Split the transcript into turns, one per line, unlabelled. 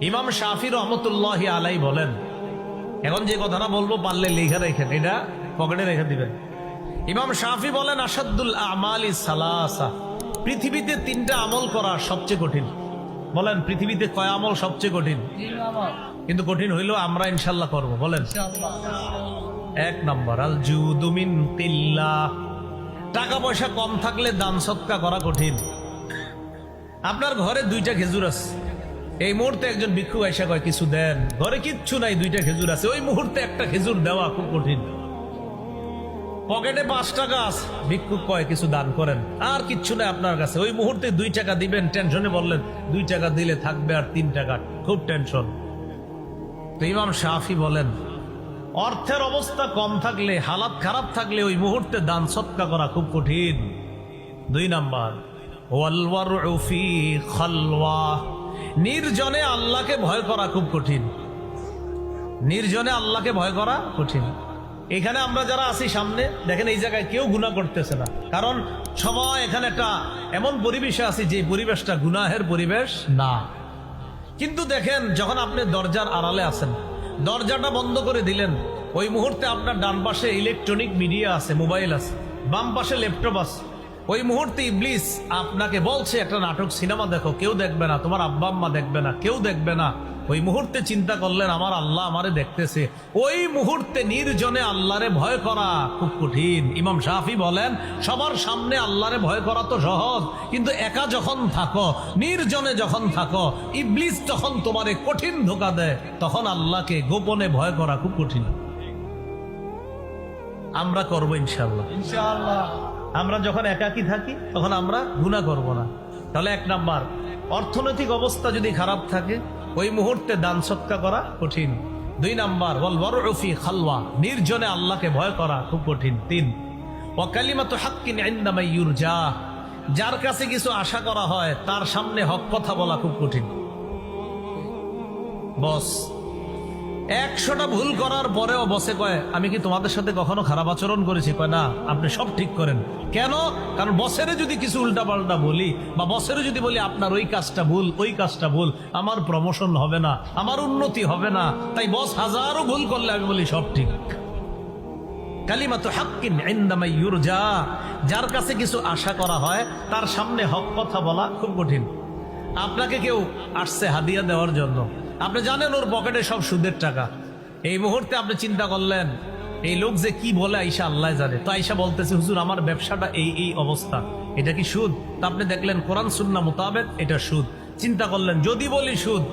ইমাম শাফি রহমতুল্লাহি আলাই বলেন, এখন যে কথাটা বলবো পারলে লিখে রেখেন, এটা পকেটে রেখে দিবেন। ইমাম শাফি বলেন, আসাদুল আমালি সালাসা, পৃথিবীতে তিনটা আমল করা সবচেয়ে কঠিন। বলেন পৃথিবীতে কয় আমল সবচেয়ে কঠিন? কিন্তু কঠিন হইলেও আমরা ইনশাল্লাহ করব। বলেন। এক নম্বর আল জুদু মিন কিল্লাহ, টাকা পয়সা কম থাকলে দান সৎকা করা কঠিন। আপনার ঘরে দুইটা খেজুর আছে, এই মুহূর্তে একজন ভিক্ষু আইসা কয় কিছু দেন, ঘরে কিচ্ছু নাই, দুইটা খেজুর আছে, ওই মুহূর্তে একটা খেজুর দেওয়া খুব কঠিন। পকেটে 5 টাকা আছে, ভিক্ষুক কয় কিছু দান করেন, আর কিচ্ছু নাই আপনার কাছে, ওই মুহূর্তে 2 টাকা দিবেন, টেনশনে বললেন 2 টাকা দিলে থাকবে আর 3 টাকা, খুব টেনশন। তো ইমাম শাফি বলেন, অর্থের অবস্থা কম থাকলে, হালাত খারাপ থাকলে ওই মুহূর্তে দান সৎকা করা খুব কঠিন। 2 নাম্বার ওয়াল ওয়ারউ ফি খালওয়া, নির্জনে আল্লাহকে ভয় করা খুব কঠিন। নির্জনে আল্লাহকে ভয় করা কঠিন। এখানে আমরা যারা আছি সামনে দেখেন, এই জায়গায় কেউ গুনাহ করতেছে না, কারণ সবাই এখানে একটা এমন পরিবেশে আছি যে পরিবেশটা গুনাহের পরিবেশ না। কিন্তু দেখেন, যখন আপনি দরজার আড়ালে আছেন, দরজাটা বন্ধ করে দিলেন, ওই মুহূর্তে আপনার ডান পাশে ইলেকট্রনিক মিডিয়া আছে, মোবাইল আছে, বাম পাশে ল্যাপটপ আছে, ওই মুহূর্তে ইবলিস আপনাকে বলছে একটা নাটক সিনেমা দেখো, কেউ দেখবে না, তোমার আব্বা আম্মা দেখবে না, কেউ দেখবে না। ওই মুহূর্তে চিন্তা করলেন আমার আল্লাহ আমারে দেখতেছে, ওই মুহূর্তে নির্জনে আল্লাহরে ভয় করা খুব কঠিন। ইমাম শাফি বলেন, সবার সামনে আল্লাহরে ভয় করা তো সহজ, কিন্তু একা যখন থাকো, নির্জনে যখন থাকো, ইবলিস যখন তোমারে কঠিন ধোঁকা দেয়, তখন আল্লাহকে গোপনে ভয় করা খুব কঠিন। আমরা করবো ইনশাআল্লাহ। ইনশাআল্লাহ আমরা যখন একাকী থাকি তখন আমরা গুনাহ করব না। তাহলে 1 নাম্বার, অর্থনৈতিক অবস্থা যদি খারাপ থাকে ওই মুহূর্তে দান সৎকা করা কঠিন। 2 নাম্বার ওয়াল ওয়ারউ ফি খালওয়া, নির্জনে আল্লাহকে ভয় করা খুব কঠিন। 3 ওয়া কালিমাতু হাক্কিন ইনদা মান ইউরজা, যার কাছে কিছু আশা করা হয় তার সামনে হক কথা বলা খুব কঠিন। বস 100টা ভুল করার পরেও বসে কয়, আমি কি তোমাদের সাথে কখনো খারাপ আচরণ করেছি? কয় না, আপনি সব ঠিক করেন। কেন? কারণ বসেরে যদি কিছু উল্টাপাল্টা বলি, বা বসেরে যদি বলি আপনার ওই কাজটা ভুল, ওই কাজটা ভুল, আমার প্রমোশন হবে না, আমার উন্নতি হবে না। তাই বস হাজারো ভুল করলে আমি বলি সব ঠিক। কালিমাতু হাক্কিন ইনদা মান ইউরজা, যার কাছে কিছু আশা করা হয় তার সামনে হক কথা বলা খুব কঠিন। আপনাকে কেউ আসছে হাদিয়া দেওয়ার জন্য, আপনি জানেন ওর পকেটে সব সুদের টাকা, এই মুহূর্তে আপনি চিন্তা করলেন এই লোক যে কি বলে আইসা আল্লাহ জানে, তো আইসা বলতেছে হুজুর আমার ব্যবসাটা এই অবস্থা, এটা কি সুদ? তা আপনি দেখলেন কোরআন সুন্নাহ মোতাবেক এটা সুদ। চিন্তা করলেন যদি বলি সুদ,